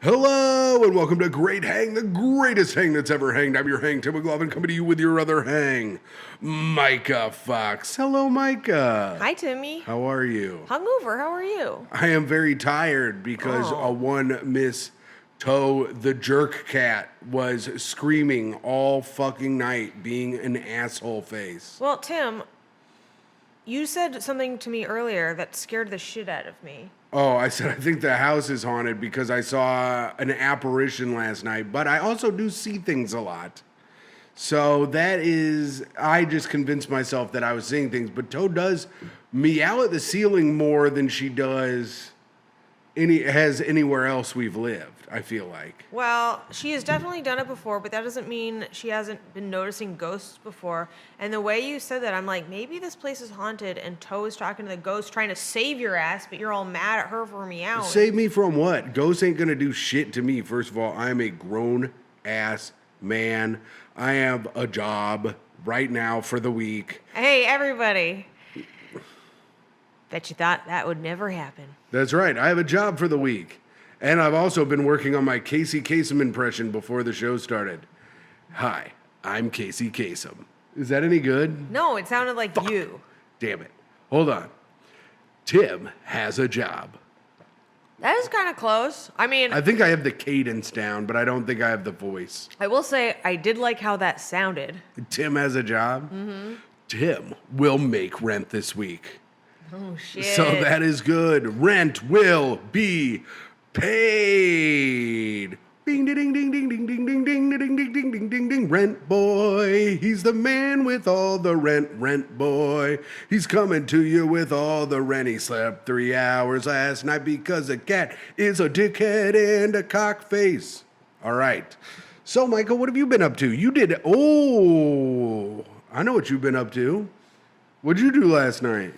Hello and welcome to Great Hang, the greatest hang that's ever hanged. I'm your hang, Tim McLovin, coming to you with your other hang, Myka Fox. Hello, Myka. Hi, Timmy. How are you? Hungover, how are you? I am very tired because one Miss Toe the jerk cat was screaming all fucking night, being an asshole face. Well, Tim, you said something to me earlier that scared the shit out of me. Oh, I said I think the house is haunted because I saw an apparition last night, but I also do see things a lot. So I just convinced myself that I was seeing things, but Toe does meow at the ceiling more than she does anywhere else we've lived, I feel like. Well, she has definitely done it before, but that doesn't mean she hasn't been noticing ghosts before. And the way you said that, I'm like, maybe this place is haunted and Toe is talking to the ghost trying to save your ass, but you're all mad at her for meowing. Save me from what? Ghosts ain't gonna do shit to me. First of all, I'm a grown-ass man. I have a job right now for the week. Hey, everybody. Bet you thought that would never happen. That's right. I have a job for the week. And I've also been working on my Casey Kasem impression before the show started. Hi, I'm Casey Kasem. Is that any good? No, it sounded like Fuck. you. Damn it. Hold on. Tim has a job. That is kind of close. I mean, I think I have the cadence down, but I don't think I have the voice. I will say I did like how that sounded. Tim has a job? Mm-hmm. Tim will make rent this week. Oh, shit. So that is good. Rent will be paid. Ding ding ding ding ding ding ding ding ding ding ding ding ding ding ding. Rent boy, he's the man with all the rent. Rent boy, he's coming to you with all the rent. He slept 3 hours last night because a cat is a dickhead and a cockface. All right. So, Michael, what have you been up to? You did. Oh, I know what you've been up to. What'd you do last night?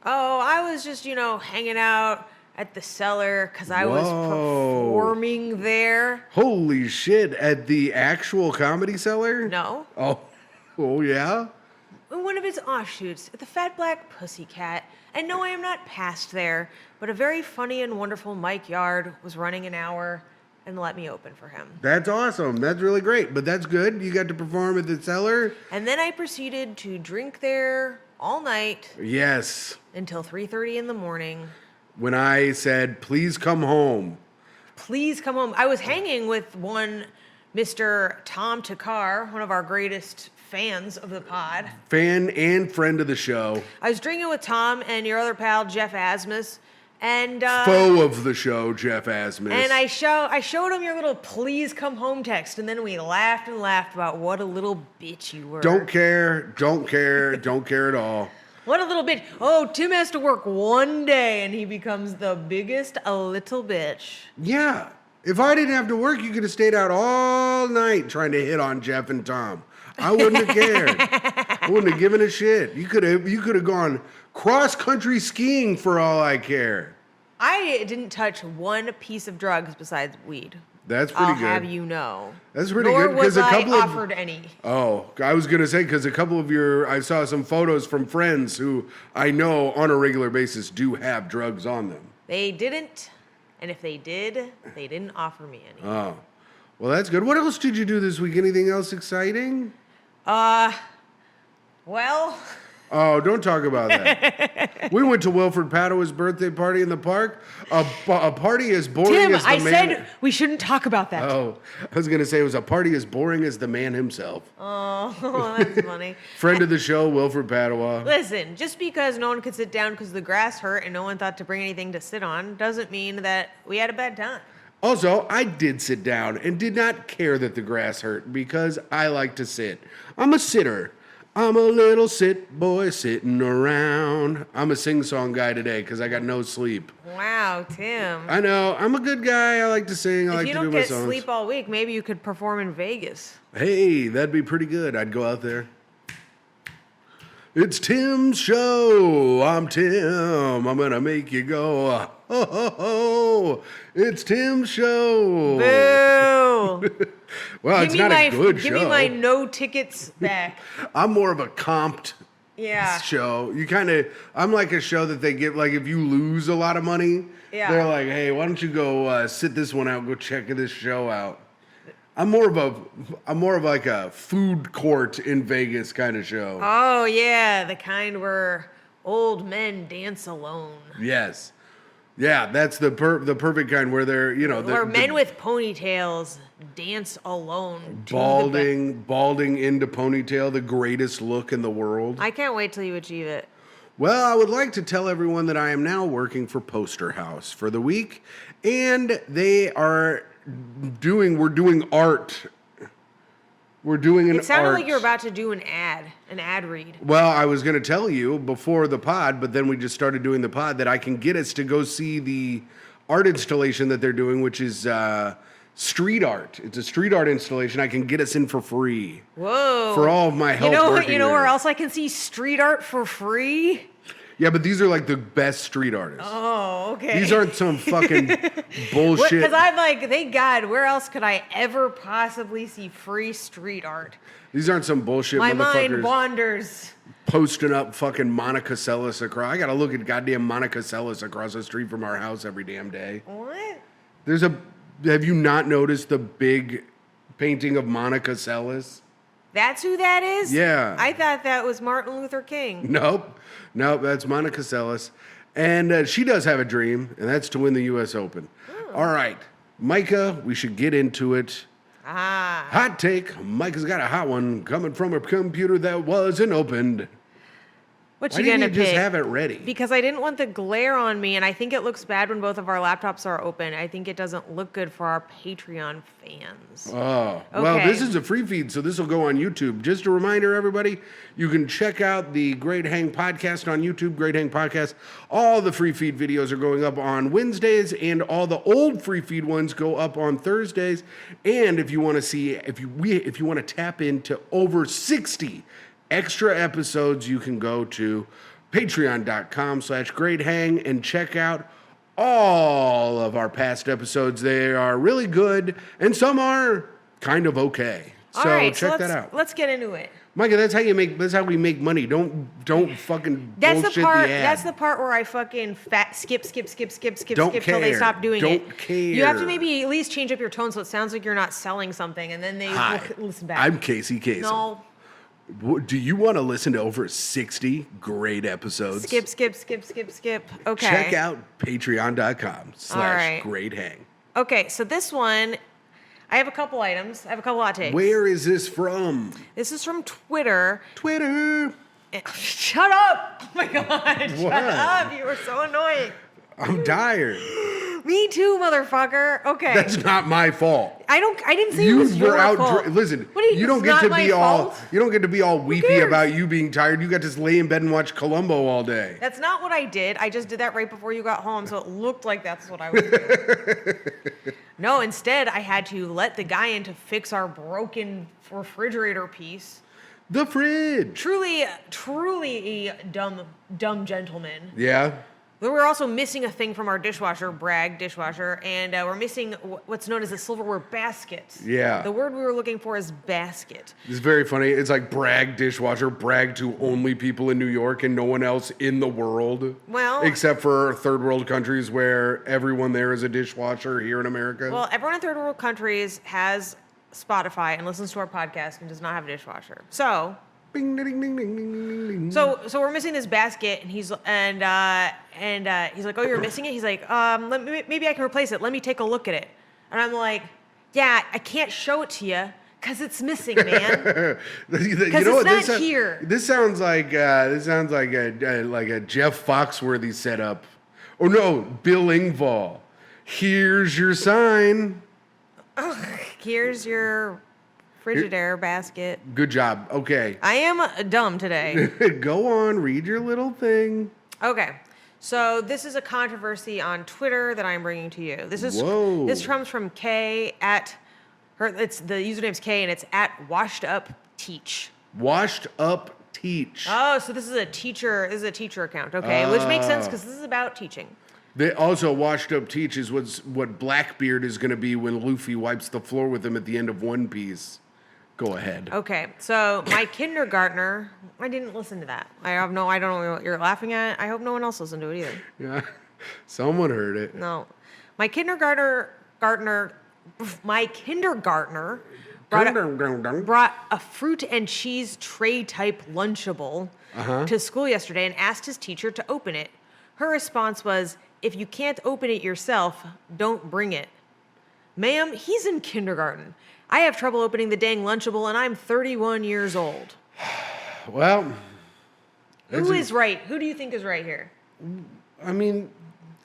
Oh, I was just, hanging out at the cellar because I was performing there. Holy shit, at the actual Comedy Cellar? No. Oh yeah? One of its offshoots at the Fat Black Pussycat. And no, I am not past there, but a very funny and wonderful Mike Yard was running an hour and let me open for him. That's awesome. That's really great. But that's good. You got to perform at the cellar? And then I proceeded to drink there all night. Yes. Until 3:30 in the morning. When I said, please come home. Please come home. I was hanging with one Mr. Tom Takar, one of our greatest fans of the pod. Fan and friend of the show. I was drinking with Tom and your other pal, Jeff Asmus. And foe of the show, Jeff Asmus. And I showed him your little please come home text, and then we laughed and laughed about what a little bitch you were. Don't care at all. What a little bitch. Oh, Tim has to work one day and he becomes the biggest a little bitch. Yeah. If I didn't have to work, you could have stayed out all night trying to hit on Jeff and Tom. I wouldn't have cared. I wouldn't have given a shit. You could have gone cross-country skiing for all I care. I didn't touch one piece of drugs besides weed. That's pretty good. I'll have you know. That's pretty Nor good. was I offered any. Oh, I was going to say, because a couple of I saw some photos from friends who I know on a regular basis do have drugs on them. They didn't. And if they did, they didn't offer me any. Oh. Well, that's good. What else did you do this week? Anything else exciting? Well... Oh, don't talk about that. We went to Wilfred Padoa's birthday party in the park. A party as boring Tim, as the I man... said we shouldn't talk about that. Oh, I was going to say it was a party as boring as the man himself. Oh, that's funny. Friend of the show, Wilfred Padoa. Listen, just because no one could sit down because the grass hurt and no one thought to bring anything to sit on doesn't mean that we had a bad time. Also, I did sit down and did not care that the grass hurt because I like to sit. I'm a sitter. I'm a little sit boy sitting around. I'm a sing-song guy today because I got no sleep. Wow, Tim. I know. I'm a good guy. I like to sing. I like to do my songs. If you don't get sleep all week, maybe you could perform in Vegas. Hey, that'd be pretty good. I'd go out there. It's Tim's show. I'm Tim. I'm going to make you go, ho, ho, ho. It's Tim's show. Boo. Well, it's not a good show. Give me my no tickets back. I'm more of a comped Yeah. show. I'm like a show that they give, like if you lose a lot of money, they're like, hey, why don't you go sit this one out, go check this show out. I'm more of like a food court in Vegas kind of show. Oh yeah, the kind where old men dance alone. Yes. Yeah, that's the perfect kind where they're, Where men with ponytails dance alone. balding into ponytail, the greatest look in the world. I can't wait till you achieve it. Well, I would like to tell everyone that I am now working for Poster House for the week, and we're doing art. We're doing an art. It sounded like you were about to do an ad read. Well, I was going to tell you before the pod, but then we just started doing the pod that I can get us to go see the art installation that they're doing, which is street art. It's a street art installation. I can get us in for free. Whoa. For all of my help working You know there. where else I can see street art for free? Yeah, but these are like the best street artists. Oh, okay. These aren't some fucking bullshit. Because I'm like, thank God, where else could I ever possibly see free street art? These aren't some bullshit My motherfuckers mind wanders. posting up fucking Monica Seles across. I gotta look at goddamn Monica Seles across the street from our house every damn day. What? Have you not noticed the big painting of Monica Seles? That's who that is? Yeah. I thought that was Martin Luther King. Nope, that's Monica Seles. And she does have a dream, and that's to win the U.S. Open. All right, Myka, we should get into it. Hot take. Myka's got a hot one coming from a computer that wasn't opened. What Why you didn't gonna you just pick? have it ready? Because I didn't want the glare on me, and I think it looks bad when both of our laptops are open. I think it doesn't look good for our Patreon fans. Oh, well, Okay. this is a free feed, so this will go on YouTube. Just a reminder, everybody, you can check out the Great Hang Podcast on YouTube, Great Hang Podcast. All the free feed videos are going up on Wednesdays, and all the old free feed ones go up on Thursdays. And if you want to see, if you want to tap into over 60 extra episodes, you can go to patreon.com/greathang and check out all of our past episodes. They are really good, and some are kind of okay. So All right, check that out. Let's get into it. Myka, that's how we make money. Don't fucking That's bullshit the part. the ad. That's the part where I fucking skip Don't till they care. stop doing Don't it. care. You have to maybe at least change up your tone so it sounds like you're not selling something, and then they Hi, will listen back. I'm Casey Kasem. No. Do you want to listen to over 60 great episodes? Skip. Okay. Check out All right. patreon.com/greathang. Okay, so this one, I have a couple items. I have a couple hot takes. Where is this from? This is from Twitter. Twitter. Shut up! Oh my God! Shut What? up! You are so annoying. I'm tired. Me too, motherfucker. Okay. That's not my fault. I didn't say it was your fault. Listen, What do you don't it's get not to my be all fault? you don't get to be all weepy cares? about you being tired. You got to just lay in bed and watch Columbo all day. That's not what I did. I just did that right before you got home, so it looked like that's what I was doing. No, instead, I had to let the guy in to fix our broken refrigerator piece. The fridge. Truly a dumb gentleman. Yeah. But we're also missing a thing from our dishwasher, Bragg dishwasher, and we're missing what's known as a silverware basket. Yeah. The word we were looking for is basket. It's very funny. It's like brag dishwasher, brag to only people in New York and no one else in the world. Well- except for third world countries where everyone there is a dishwasher here in America. Well, everyone in third world countries has Spotify and listens to our podcast and does not have a dishwasher. So, Bing, ding, ding, ding, ding, ding, ding. so we're missing this basket, and he's like, "Oh, you're missing it?" He's like, "Maybe I can replace it. Let me take a look at it." And I'm like, "Yeah, I can't show it to you because it's missing, man. Because it's not here." This sounds like a Jeff Foxworthy setup. Or no, Bill Engvall. Here's your sign. Here's your Frigidaire basket." Good job. Okay. I am dumb today. Go on, read your little thing. Okay. So this is a controversy on Twitter that I'm bringing to you. Whoa. This comes from Kay at her. It's the username's Kay, and it's at Washed Up Teach. Washed Up Teach. Oh, so this is a teacher. This is a teacher account. Okay, which makes sense because this is about teaching. They also Washed Up Teach is what Blackbeard is going to be when Luffy wipes the floor with him at the end of One Piece. Go ahead. Okay, so my kindergartner, I didn't listen to that. I don't know what you're laughing at. I hope no one else listened to it either. Yeah, someone heard it. No. My kindergartner brought a fruit and cheese tray type Lunchable to school yesterday and asked his teacher to open it. Her response was, "If you can't open it yourself, don't bring it." Ma'am, he's in kindergarten. I have trouble opening the dang Lunchable and I'm 31 years old. Well, Who is right? Who do you think is right here? I mean,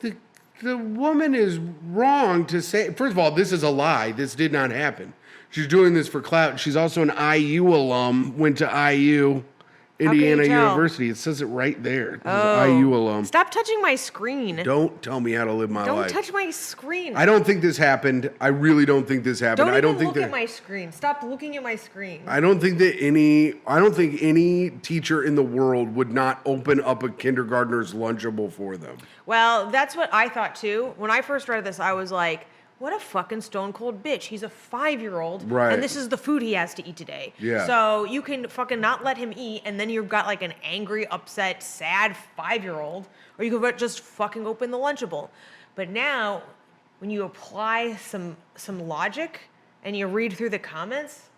the woman is wrong to say. First of all, this is a lie. This did not happen. She's doing this for clout. She's also an IU alum. Went to IU, Indiana University. It says it right there. This is IU alum. Stop touching my screen. Don't tell me how to live my life. Don't touch my screen. I don't think this happened. I really don't think this happened. Don't even look at my screen. Stop looking at my screen. I don't think any teacher in the world would not open up a kindergartner's Lunchable for them. Well, that's what I thought too. When I first read this, I was like, what a fucking stone cold bitch. He's a 5-year-old. Right. And this is the food he has to eat today. Yeah. So you can fucking not let him eat, and then you've got like an angry, upset, sad 5-year-old. Or you could just fucking open the Lunchable. But now, when you apply some logic and you read through the comments,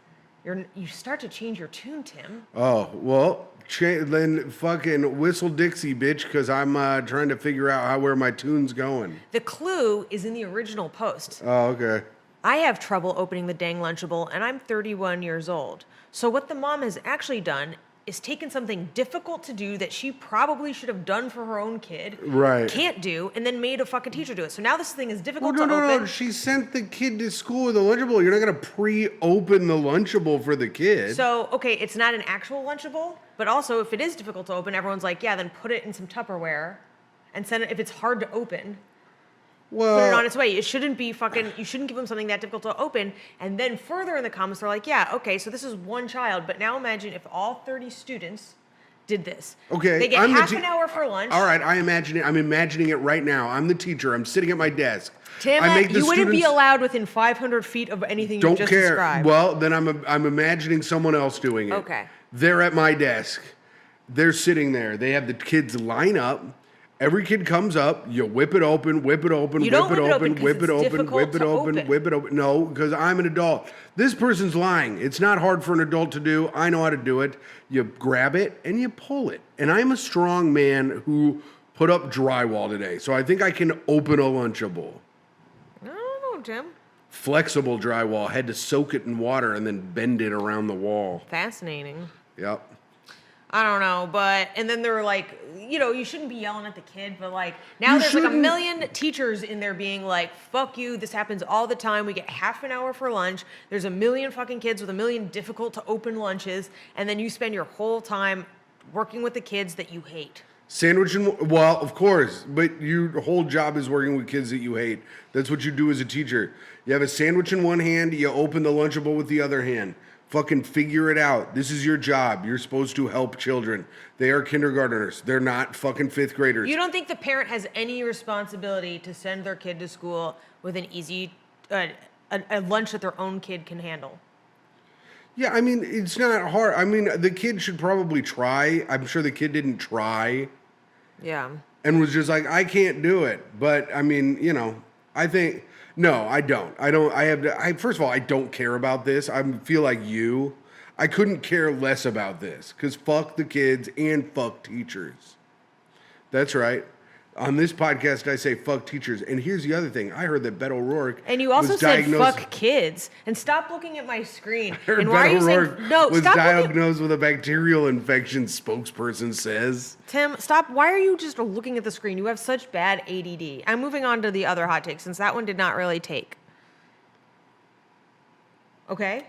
you start to change your tune, Tim. Oh, well, then fucking whistle Dixie, bitch, because I'm trying to figure out where my tune's going. The clue is in the original post. Oh, okay. I have trouble opening the dang Lunchable, and I'm 31 years old. So what the mom has actually done is taken something difficult to do that she probably should have done for her own kid, right? Can't do, and then made a fucking teacher do it. So now this thing is difficult to open. No. She sent the kid to school with a Lunchable. You're not gonna pre-open the Lunchable for the kid. So okay, it's not an actual Lunchable, but also if it is difficult to open, everyone's like, yeah, then put it in some Tupperware, and send it if it's hard to open. Well, put it on its way. You shouldn't give them something that difficult to open. And then further in the comments, they're like, yeah, okay, so this is one child, but now imagine if all 30 students did this. Okay. They get half an hour for lunch. All right, I'm imagining it right now. I'm the teacher. I'm sitting at my desk. Tim, you wouldn't be allowed within 500 feet of anything you just described. Well, then I'm imagining someone else doing it. Okay. They're at my desk. They're sitting there. They have the kids line up. Every kid comes up, you whip it open, whip it open, whip it it open, open, whip it open, whip it open, open. whip it open. No, because I'm an adult. This person's lying. It's not hard for an adult to do. I know how to do it. You grab it and you pull it. And I'm a strong man who put up drywall today. So I think I can open a Lunchable. I don't know, Tim. Flexible drywall. Had to soak it in water and then bend it around the wall. Fascinating. Yep. I don't know, and then they were like, you shouldn't be yelling at the kid, but like, now there's like a million teachers in there being like, fuck you, this happens all the time, we get half an hour for lunch, there's a million fucking kids with a million difficult to open lunches, and then you spend your whole time working with the kids that you hate. Well, of course, but your whole job is working with kids that you hate. That's what you do as a teacher. You have a sandwich in one hand, you open the Lunchable with the other hand. Fucking figure it out. This is your job. You're supposed to help children. They are kindergartners. They're not fucking fifth graders. You don't think the parent has any responsibility to send their kid to school with an easy, a lunch that their own kid can handle? Yeah, I mean, it's not hard. I mean, the kid should probably try. I'm sure the kid didn't try. Yeah. And was just like, I can't do it. But, I mean, I think... No, I don't. First of all, I don't care about this. I feel like you. I couldn't care less about this because fuck the kids and fuck teachers. That's right. On this podcast, I say fuck teachers. And here's the other thing. I heard that Beto O'Rourke and you also said fuck kids. And stop looking at my screen. I heard and why Beto are you O'Rourke saying no? Was stop diagnosed with a bacterial infection. Spokesperson says. Tim, stop. Why are you just looking at the screen? You have such bad ADD. I'm moving on to the other hot take since that one did not really take. Okay.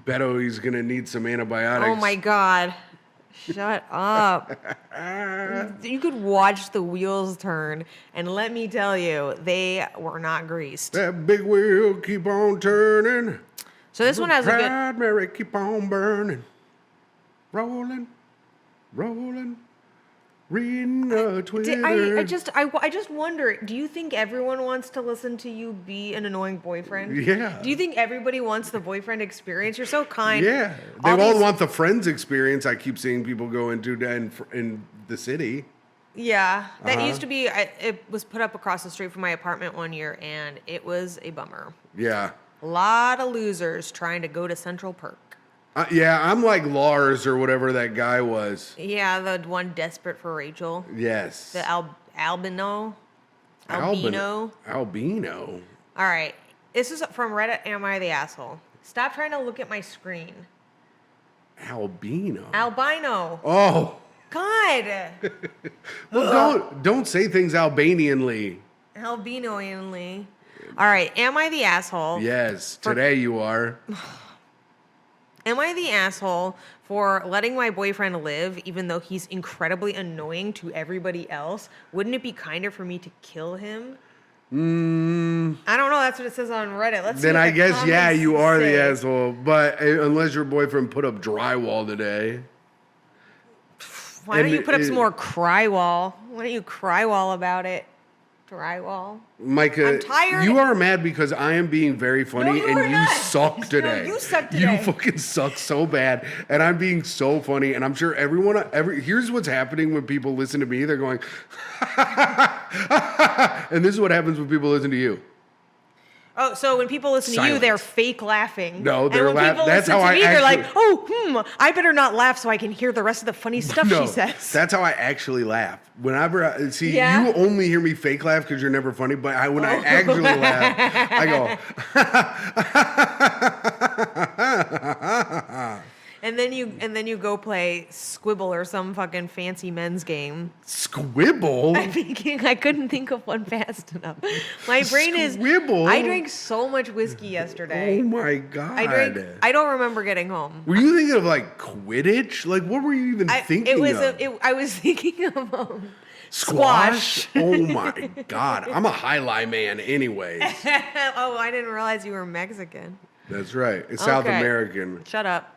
Beto, he's gonna need some antibiotics. Oh my God. Shut up. You could watch the wheels turn, and let me tell you, they were not greased. That big wheel keep on turning. So this one has a good... Mary keep on burning. Rolling, rolling, Reading Twitter. I just wonder, do you think everyone wants to listen to you be an annoying boyfriend? Yeah. Do you think everybody wants the boyfriend experience? You're so kind. Yeah. They all want the Friends experience I keep seeing people go into in the city. Yeah. That used to be, it was put up across the street from my apartment one year, and it was a bummer. Yeah. A lot of losers trying to go to Central Perk. Yeah, I'm like Lars or whatever that guy was. Yeah, the one desperate for Rachel. Yes. The albino. Albino. All right. This is from Reddit. Am I the asshole? Stop trying to look at my screen. Albino. Oh. God. Well, don't say things Albanianly. Albinoanly. All right. Am I the asshole? Yes. Today you are. Am I the asshole for letting my boyfriend live even though he's incredibly annoying to everybody else? Wouldn't it be kinder for me to kill him? I don't know. That's what it says on Reddit. Let's see. Then what I the guess, yeah, comments you are say. the asshole. But unless your boyfriend put up drywall today. Why don't you put up some more crywall? Why don't you crywall about it? Drywall. Myka, I'm tired. you are mad because I am being very funny No, you are and you not. suck today. No, you suck today. You fucking suck so bad. And I'm being so funny. And I'm sure here's what's happening when people listen to me. They're going, and this is what happens when people listen to you. Oh, so when people listen to Silence. you, they're fake laughing. No, they're and when people that's listen how to I me, they're like, actually- oh, I better not laugh so I can hear the rest of the funny stuff No, she says. that's how I actually laugh. Whenever Yeah? you only hear me fake laugh because you're never funny, but when I actually laugh, I go, And then you go play Squibble or some fucking fancy men's game. Squibble? I couldn't think of one fast enough. My brain is. Squibble? I drank so much whiskey yesterday. Oh my God. I don't remember getting home. Were you thinking of like Quidditch? Like what were you even thinking of? I was thinking of Squash? Oh my God. I'm a highlight man anyways. Oh, I didn't realize you were Mexican. That's right. It's South Okay. American. Shut up.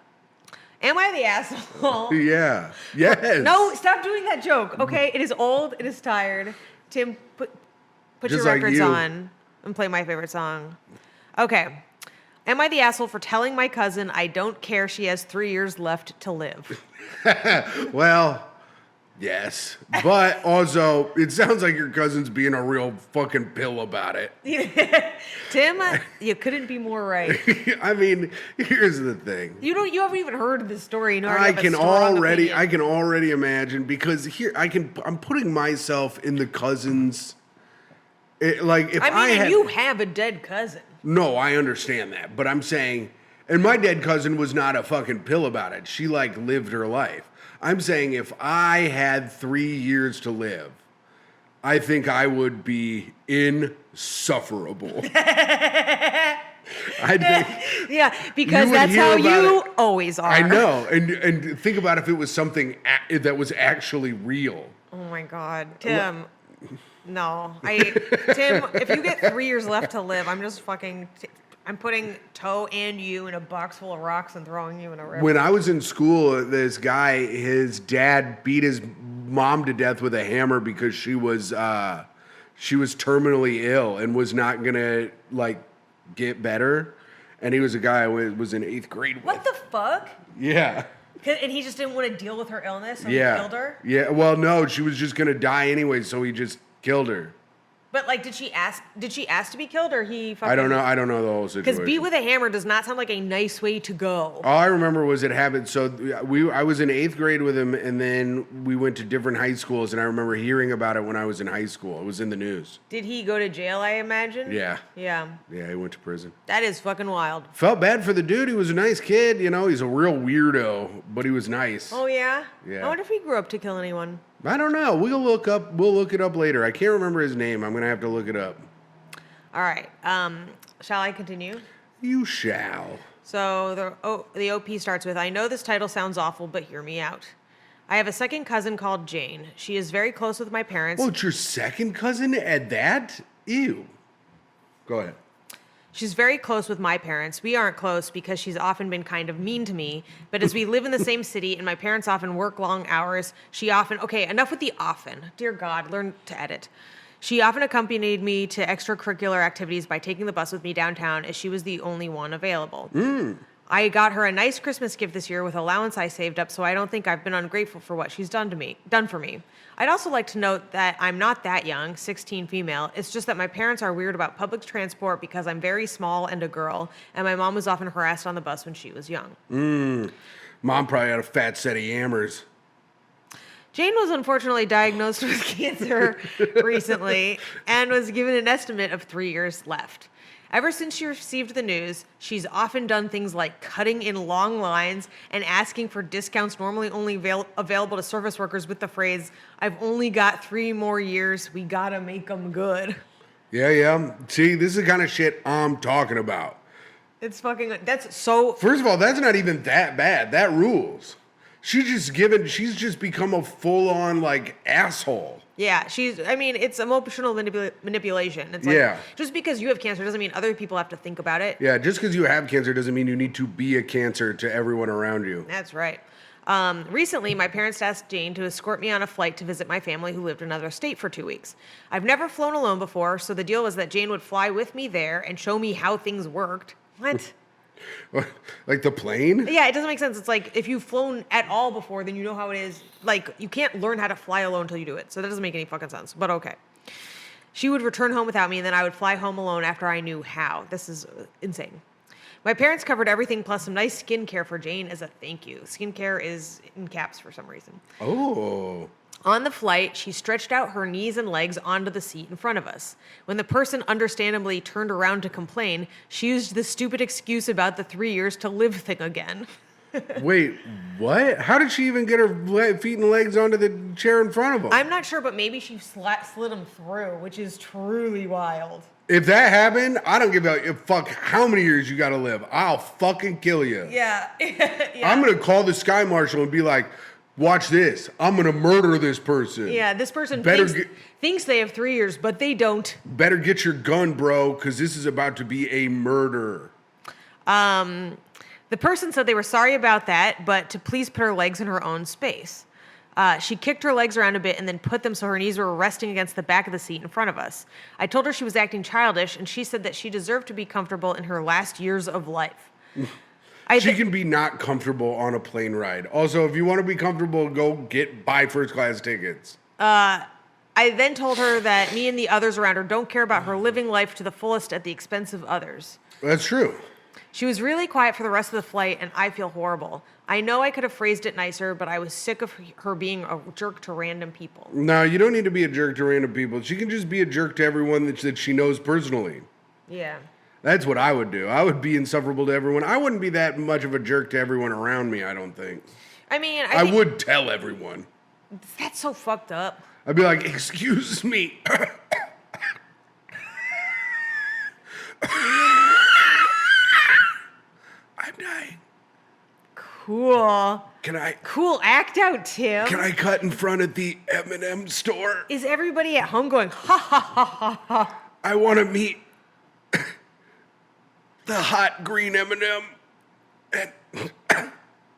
Am I the asshole? Yeah. Yes. No, stop doing that joke. Okay, it is old. It is tired. Tim, put Just your like records you. on and play my favorite song. Okay. Am I the asshole for telling my cousin I don't care she has 3 years left to live? Well, yes. But also, it sounds like your cousin's being a real fucking pill about it. Tim, you couldn't be more right. I mean, here's the thing. You haven't even heard the story. You know, I can already imagine because here I'm putting myself in the cousin's you have a dead cousin. No, I understand that, but I'm saying, and my dead cousin was not a fucking pill about it. She like lived her life. I'm saying if I had 3 years to live, I think I would be insufferable. Yeah, because that's how you always are. I know, and think about if it was something that was actually real. Oh my God, Tim. No, Tim. If you get 3 years left to live, I'm just fucking. I'm putting Toe and you in a box full of rocks and throwing you in a river. When I was in school, this guy, his dad beat his mom to death with a hammer because she was terminally ill and was not gonna like get better. And he was a guy I was in 8th grade with. What the fuck? Yeah. And he just didn't want to deal with her illness, so he killed her? Yeah, well, no, she was just gonna die anyway, so he just killed her. But like, did she ask to be killed, or he fucking... I don't know the whole situation. Because beat with a hammer does not sound like a nice way to go. All I remember was it happened. So I was in 8th grade with him, and then we went to different high schools, and I remember hearing about it when I was in high school. It was in the news. Did he go to jail, I imagine? Yeah. Yeah. Yeah, he went to prison. That is fucking wild. Felt bad for the dude. He was a nice kid. You know, he's a real weirdo, but he was nice. Oh, yeah? Yeah. I wonder if he grew up to kill anyone. I don't know. We'll look it up later. I can't remember his name. I'm going to have to look it up. All right. Shall I continue? You shall. So the OP starts with, I know this title sounds awful, but hear me out. I have a second cousin called Jane. She is very close with my parents. Well, it's your second cousin at that? Ew. Go ahead. She's very close with my parents. We aren't close because she's often been kind of mean to me. But as we live in the same city and my parents often work long hours, she often, okay, enough with the often. Dear God, learn to edit. She often accompanied me to extracurricular activities by taking the bus with me downtown as she was the only one available. I got her a nice Christmas gift this year with allowance I saved up, so I don't think I've been ungrateful for what she's done for me. I'd also like to note that I'm not that young, 16 female. It's just that my parents are weird about public transport because I'm very small and a girl, and my mom was often harassed on the bus when she was young. Mom probably had a fat set of yammers. Jane was unfortunately diagnosed with cancer recently and was given an estimate of 3 years left. Ever since she received the news, she's often done things like cutting in long lines and asking for discounts normally only available to service workers with the phrase, "I've only got 3 more years, we gotta make them good." Yeah. See, this is the kind of shit I'm talking about. It's fucking, that's so... First of all, that's not even that bad. That rules. She's just become a full-on, like, asshole. Yeah, it's emotional manipulation. It's like, just because you have cancer doesn't mean other people have to think about it. Yeah, just because you have cancer doesn't mean you need to be a cancer to everyone around you. That's right. Recently, my parents asked Jane to escort me on a flight to visit my family who lived in another state for 2 weeks. I've never flown alone before, so the deal was that Jane would fly with me there and show me how things worked. What? Like the plane? Yeah, it doesn't make sense. It's like, if you've flown at all before, then you know how it is. Like, you can't learn how to fly alone until you do it. So that doesn't make any fucking sense, but okay. She would return home without me, and then I would fly home alone after I knew how. This is insane. My parents covered everything plus some nice skincare for Jane as a thank you. Skincare is in caps for some reason. Oh. On the flight, she stretched out her knees and legs onto the seat in front of us. When the person understandably turned around to complain, she used the stupid excuse about the 3 years to live thing again. Wait, what? How did she even get her feet and legs onto the chair in front of them? I'm not sure, but maybe she slid them through, which is truly wild. If that happened, I don't give a fuck how many years you gotta live. I'll fucking kill you. Yeah. Yeah. I'm gonna call the Sky Marshal and be like, watch this. I'm gonna murder this person. Yeah, this person thinks they have 3 years, but they don't. Better get your gun, bro, because this is about to be a murder. The person said they were sorry about that, but to please put her legs in her own space. She kicked her legs around a bit and then put them so her knees were resting against the back of the seat in front of us. I told her she was acting childish, and she said that she deserved to be comfortable in her last years of life. She can be not comfortable on a plane ride. Also, if you want to be comfortable, buy first class tickets. I then told her that me and the others around her don't care about her living life to the fullest at the expense of others. That's true. She was really quiet for the rest of the flight, and I feel horrible. I know I could have phrased it nicer, but I was sick of her being a jerk to random people. No, you don't need to be a jerk to random people. She can just be a jerk to everyone that she knows personally. Yeah. That's what I would do. I would be insufferable to everyone. I wouldn't be that much of a jerk to everyone around me, I don't think. I mean, I would tell everyone. That's so fucked up. I'd be like, excuse me. I'm dying. Cool. Can Cool, act out, Tim. I cut in front of the M&M store? Is everybody at home going, ha, ha, ha, ha, ha? I want to meet the hot green M&M and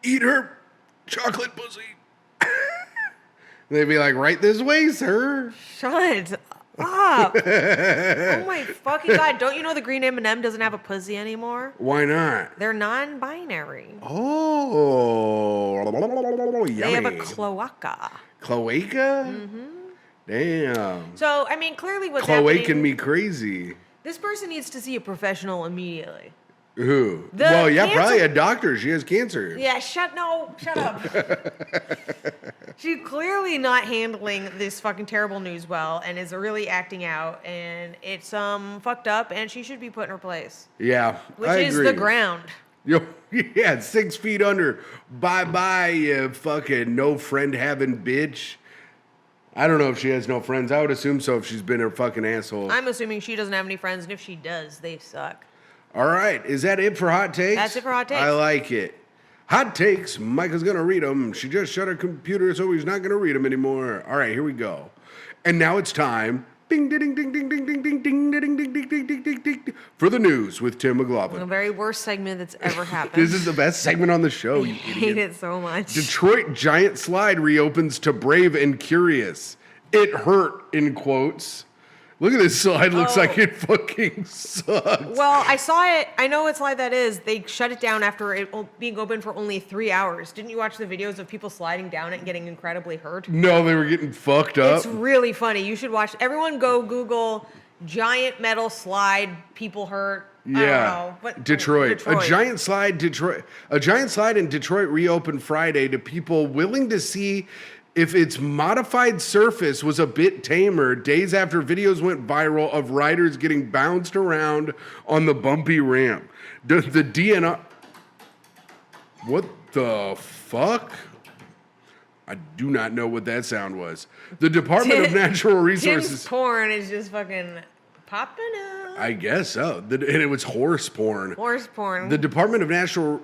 eat her chocolate pussy. They'd be like, right this way, sir. Shut up. Oh my fucking God. Don't you know the green M&M doesn't have a pussy anymore? Why not? They're non-binary. Oh, yummy. They have a cloaca. Cloaca? Mm-hmm. Damn. So, I mean, clearly what's Cloaking happening... me crazy. This person needs to see a professional immediately. Who? Cancer... probably a doctor. She has cancer. Yeah, shut up. She's clearly not handling this fucking terrible news well and is really acting out, and it's fucked up, and she should be put in her place. Yeah, Which I is agree. the ground. Yeah, 6 feet under. Bye-bye, you fucking no friend having bitch. I don't know if she has no friends. I would assume so if she's been a fucking asshole. I'm assuming she doesn't have any friends, and if she does, they suck. All right, is that it for hot takes? That's it for hot takes. I like it. Hot takes, Micah's gonna read them. She just shut her computer, so he's not gonna read them anymore. All right, here we go. And now it's time Ding ding ding ding ding ding ding ding ding ding ding ding ding ding ding for the news with Tim The McLaughlin. very worst segment that's ever happened. This is the best segment on the show, you I hate idiot. it so much. Detroit giant slide reopens to brave and curious. It hurt, in quotes. Look at this slide. Looks like it fucking sucks. Well, I saw it. I know what slide that is. They shut it down after it being open for only 3 hours. Didn't you watch the videos of people sliding down it and getting incredibly hurt? No, they were getting fucked up. It's really funny. You should watch. Everyone go Google giant metal slide, people hurt. Yeah, I don't know. But Detroit. A giant slide in Detroit reopened Friday to people willing to see if its modified surface was a bit tamer days after videos went viral of riders getting bounced around on the bumpy ramp. The DNR... What the fuck? I do not know what that sound was. The Department of Natural Resources... Tim's porn is just fucking popping up. I guess so. And it was horse porn. Horse porn. The Department of Natural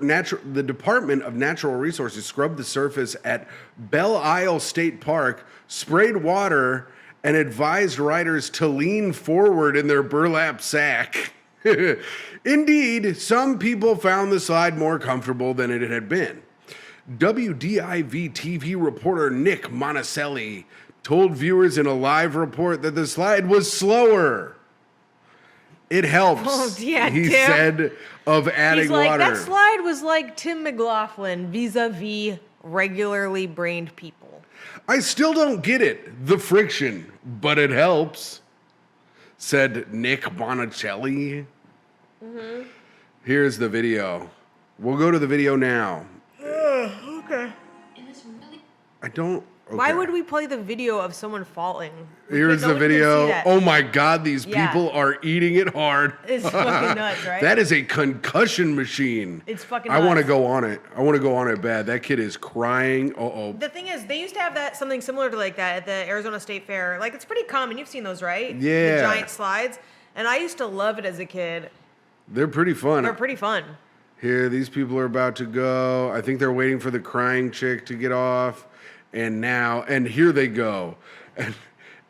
Resources scrubbed the surface at Belle Isle State Park, sprayed water, and advised riders to lean forward in their burlap sack. Indeed, some people found the slide more comfortable than it had been. WDIV TV reporter Nick Monticelli told viewers in a live report that the slide was slower. It helps, Oh, yeah, he Tim. said, of adding He's like, water. that slide was like Tim McLaughlin vis-a-vis regularly brained people. I still don't get it, the friction, but it helps, said Nick Bonicelli. Mm-hmm. Here's the video. We'll go to the video now. Okay. I don't... Okay. Why would we play the video of someone falling? Here's No the one can see video. that. Oh my God, these Yeah. people are eating it hard. It's fucking nuts, right? That is a concussion machine. It's fucking I want to nuts. go on it. I want to go on it bad. That kid is crying. Uh-oh. The thing is, they used to have that something similar to like that at the Arizona State Fair. Like, it's pretty common. You've seen those, right? Yeah. The giant slides. And I used to love it as a kid. They're pretty fun. They're pretty fun. Here, these people are about to go. I think they're waiting for the crying chick to get off. And here they go. And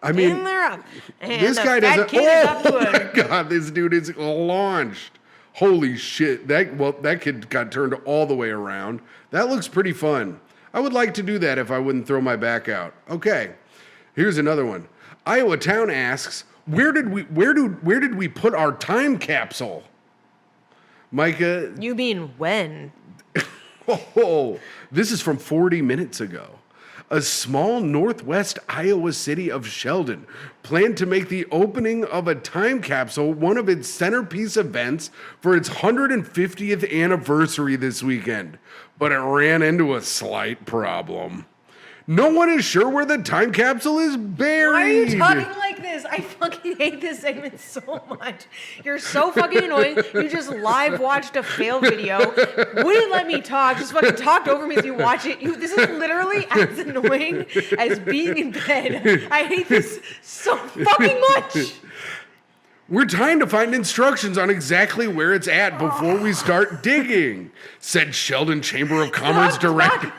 I mean, And they're up. And this the guy fat doesn't. kid is up to Oh my it. God, this dude is launched. Holy shit! That kid got turned all the way around. That looks pretty fun. I would like to do that if I wouldn't throw my back out. Okay, here's another one. Iowa Town asks, where did we put our time capsule? Micah. You mean when? Oh, this is from 40 minutes ago. A small northwest Iowa city of Sheldon planned to make the opening of a time capsule one of its centerpiece events for its 150th anniversary this weekend, but it ran into a slight problem. No one is sure where the time capsule is buried. Why are you talking like this? I fucking hate this segment so much. You're so fucking annoying. You just live watched a fail video. Wouldn't let me talk. Just fucking talked over me as you watch it. This is literally as annoying as being in bed. I hate this so fucking much. We're trying to find instructions on exactly where it's at before we start digging, said Sheldon Chamber of Commerce Director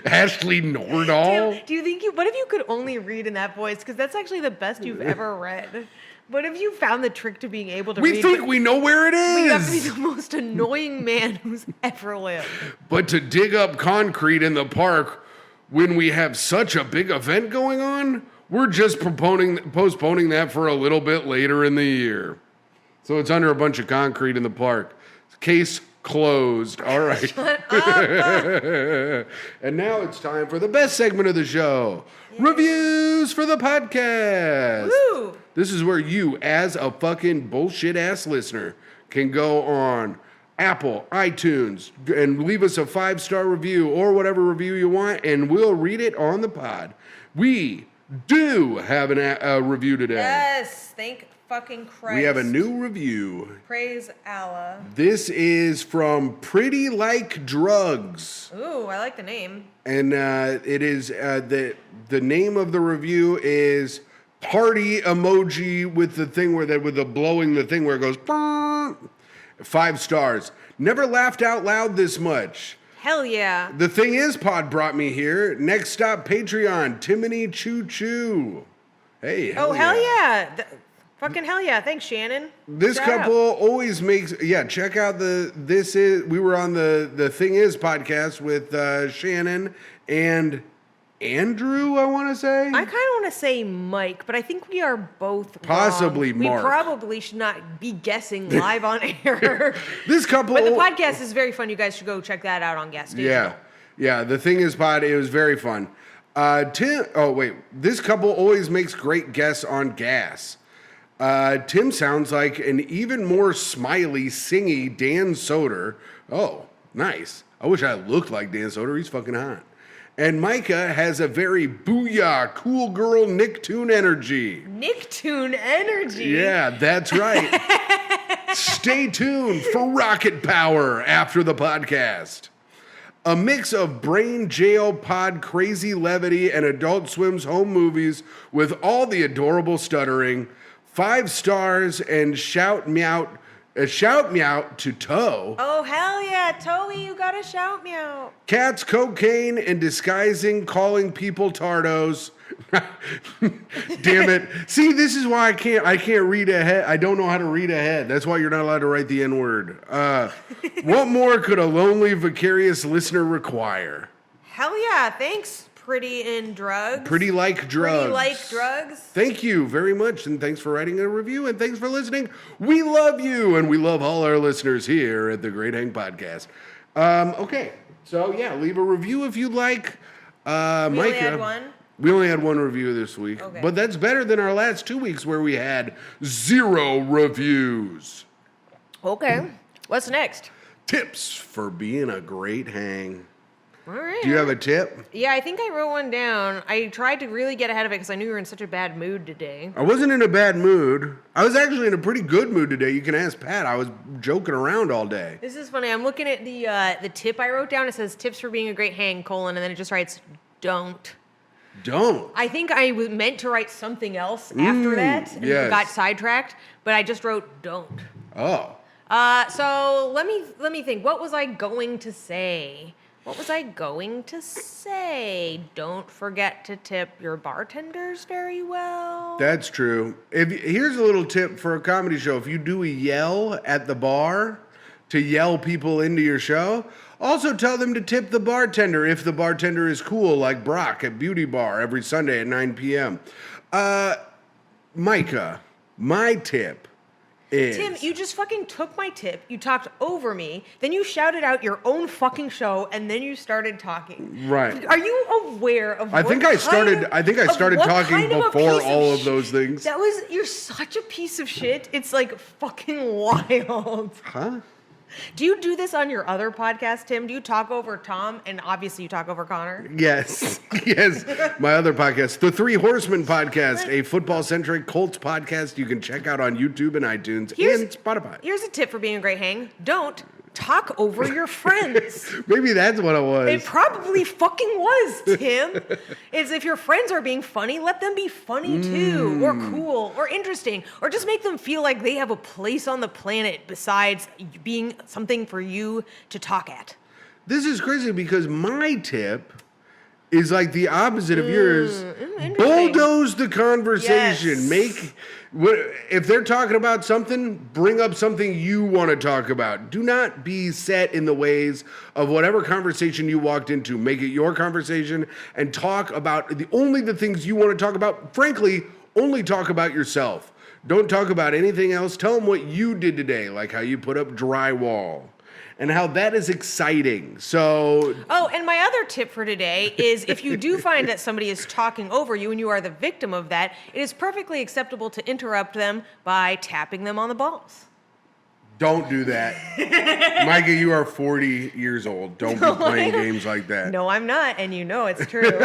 Ashley Nordahl. Do you think what if you could only read in that voice? Because that's actually the best you've ever read. What if you found the trick to being able to read? We think we know where it We have to be is. the most annoying man who's ever lived. But to dig up concrete in the park when we have such a big event going on, we're just postponing that for a little bit later in the year. So it's under a bunch of concrete in the park. Case closed. All right. And now it's time for the best segment of the show. Reviews for the podcast. Woo! This is where you, as a fucking bullshit ass listener, can go on Apple, iTunes, and leave us a 5-star review or whatever review you want, and we'll read it on the pod. We do have a review today. Yes, thank fucking Christ. We have a new review. Praise Allah. This is from Pretty Like Drugs. Ooh, I like the name. And it is the name of the review is party emoji with the thing with the blowing the thing where it goes 5 stars. Never laughed out loud this much. Hell yeah. The thing is, Pod brought me here. Next stop, Patreon. Timony Choo Choo. Hey, Oh, hell yeah. Fucking hell yeah. Thanks, Shannon. This Shout couple out. always makes, check out we were on the Thing Is podcast with Shannon and Andrew, I want to say. I kind of want to say Mike, but I think we are both Possibly wrong. Mark. We probably should not be guessing live on air. This couple. But the podcast is very fun. You guys should go check that out on Gas Station. Yeah, the Thing Is pod, it was very fun. This couple always makes great guests on Gas. Tim sounds like an even more smiley, singy Dan Soder. Oh, nice. I wish I looked like Dan Soder. He's fucking hot. And Myka has a very booyah, cool girl Nicktoon energy. Nicktoon energy? Yeah, that's right. Stay tuned for rocket power after the podcast. A mix of brain jail pod crazy levity and Adult Swim's home movies with all the adorable stuttering. 5 stars and shout meow to Toe. Oh, hell yeah. Toey, you gotta shout meow. Cats, cocaine, and disguising, calling people tardos. Damn it. See, this is why I can't read ahead. I don't know how to read ahead. That's why you're not allowed to write the N-word. What more could a lonely, vicarious listener require? Hell yeah. Thanks, Pretty in Drugs. Pretty like drugs. Pretty like drugs. Thank you very much, and thanks for writing a review, and thanks for listening. We love you, and we love all our listeners here at the Great Hang Podcast. Okay, so yeah, leave a review if you'd like. Myka, only had one? We only had one review this week, Okay. but that's better than our last 2 weeks where we had 0 reviews. Okay. What's next? Tips for being a great hang. All right. Do you have a tip? Yeah, I think I wrote one down. I tried to really get ahead of it because I knew you were in such a bad mood today. I wasn't in a bad mood. I was actually in a pretty good mood today. You can ask Pat. I was joking around all day. This is funny. I'm looking at the tip I wrote down. It says tips for being a great hang, and then it just writes, don't. Don't. I think I was meant to write something else after that and yes. got sidetracked, but I just wrote don't. Oh. So let me think. What was I going to say? Don't forget to tip your bartenders very well. That's true. Here's a little tip for a comedy show. If you do a yell at the bar to yell people into your show, also tell them to tip the bartender if the bartender is cool, like Brock at Beauty Bar every Sunday at 9 p.m. Myka, my tip is... Tim, you just fucking took my tip. You talked over me. Then you shouted out your own fucking show, and then you started talking. Right. Are you aware of? I think I started talking before all of those things. You're such a piece of shit. It's like fucking wild. Huh? Do you do this on your other podcast, Tim? Do you talk over Tom? And obviously you talk over Connor? Yes. Yes. My other podcast, the 3 Horsemen podcast, a football-centric Colts podcast you can check out on YouTube and iTunes and Spotify. Here's a tip for being a great hang. Don't talk over your friends. Maybe that's what it was. It probably fucking was, Tim. It's if your friends are being funny, let them be funny too, or cool, or interesting, or just make them feel like they have a place on the planet besides being something for you to talk at. This is crazy because my tip is like the opposite of yours. Interesting. Bulldoze the conversation. Yes. If they're talking about something, bring up something you want to talk about. Do not be set in the ways of whatever conversation you walked into. Make it your conversation and talk about the things you want to talk about. Frankly, only talk about yourself. Don't talk about anything else. Tell them what you did today, like how you put up drywall. And how that is exciting. So. Oh, and my other tip for today is if you do find that somebody is talking over you and you are the victim of that, it is perfectly acceptable to interrupt them by tapping them on the balls. Don't do that. Myka, you are 40 years old. Don't be playing games like that. No, I'm not, and you know it's true.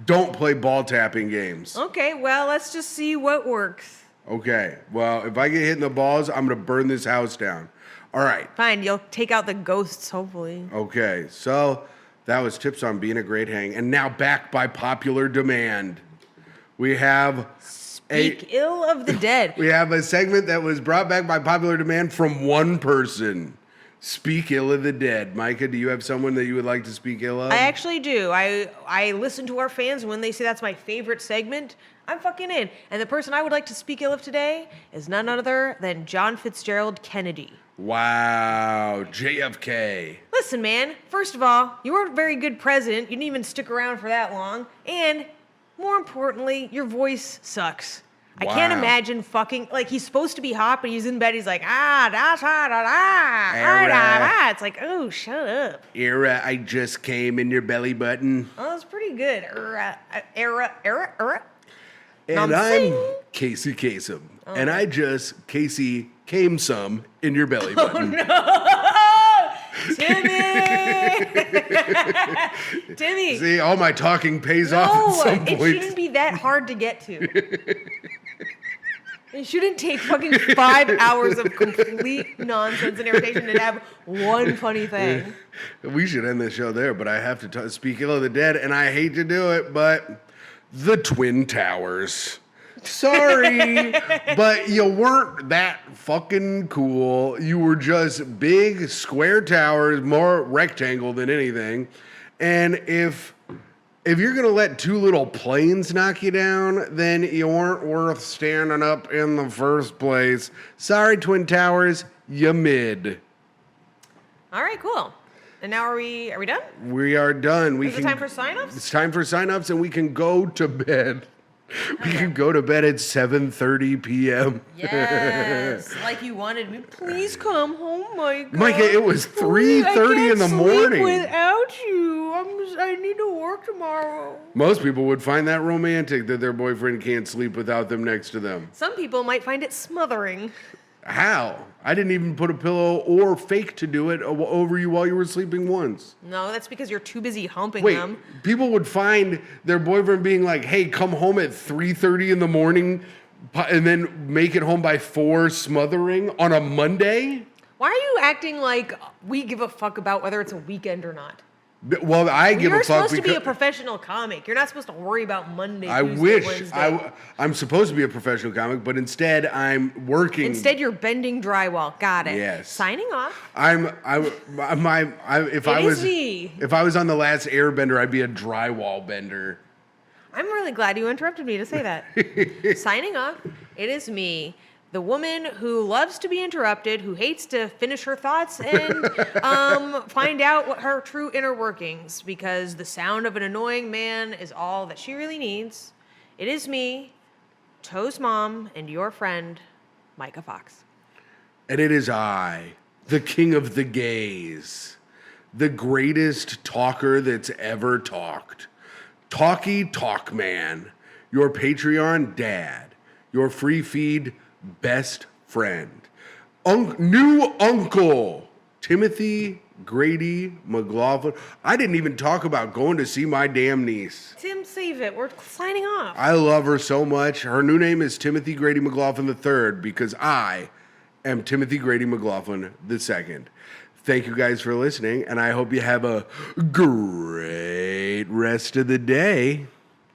Don't play ball tapping games. Okay, well, let's just see what works. Okay, well, if I get hit in the balls, I'm going to burn this house down. All right. Fine, you'll take out the ghosts, hopefully. Okay, so that was tips on being a great hang. And now back by popular demand, we have Speak ill of the dead. We have a segment that was brought back by popular demand from one person. Speak ill of the dead. Myka, do you have someone that you would like to speak ill of? I actually do. I listen to our fans, and when they say that's my favorite segment, I'm fucking in. And the person I would like to speak ill of today is none other than John Fitzgerald Kennedy. Wow, JFK. Listen, man, first of all, you weren't a very good president. You didn't even stick around for that long. And more importantly, your voice sucks. I can't Wow. imagine fucking, like, he's supposed to be hot, but he's in bed. He's like, da. It's like, oh, shut up. Era, I just came in your belly button. Oh, that's pretty good. Era. And Nom-sing. I'm Casey Kasem. And I just, Casey, came some in your belly button. Timmy! Timmy! See, all my talking pays off at some it point. shouldn't be that hard to get to. It shouldn't take fucking 5 hours of complete nonsense and irritation to have one funny thing. We should end the show there, but I have to speak ill of the dead, and I hate to do it, but the Twin Towers. Sorry, but you weren't that fucking cool. You were just big square towers, more rectangle than anything. And if you're gonna let two little planes knock you down, then you weren't worth standing up in the first place. Sorry, Twin Towers, you mid. All right, cool. And now are we done? We are done. Is it time for sign-ups? It's time for sign-ups, and we can go to bed. We can go to bed at 7:30 p.m. Yes, like you wanted me. Please come home, Micah. Micah, it was 3:30 in the morning. Without you, I need to work tomorrow. Most people would find that romantic that their boyfriend can't sleep without them next to them. Some people might find it smothering. How? I didn't even put a pillow or fake to do it over you while you were sleeping once. No, that's because you're too busy humping Wait, them. people would find their boyfriend being like, hey, come home at 3:30 in the morning and then make it home by 4 smothering on a Monday? Why are you acting like we give a fuck about whether it's a weekend or not? Well, I give a You're fuck supposed to be a because professional comic. You're not supposed to worry about Monday, I Tuesday, wish Wednesday. I'm supposed to be a professional comic, but instead I'm working. Instead, you're bending drywall. Got it. Yes. Signing off. If I It was is me. if I was on the last Airbender, I'd be a drywall bender. I'm really glad you interrupted me to say that. Signing off. It is me, the woman who loves to be interrupted, who hates to finish her thoughts and find out what her true inner workings, because the sound of an annoying man is all that she really needs. It is me, Toe's mom, and your friend, Micah Fox. And it is I, the king of the gays, the greatest talker that's ever talked. Talky Talk Man, your Patreon dad, your free feed best friend, new uncle, Timothy Grady McLaughlin. I didn't even talk about going to see my damn niece. Tim, save it. We're signing off. I love her so much. Her new name is Timothy Grady McLaughlin III because I am Timothy Grady McLaughlin II. Thank you guys for listening, and I hope you have a great rest of the day.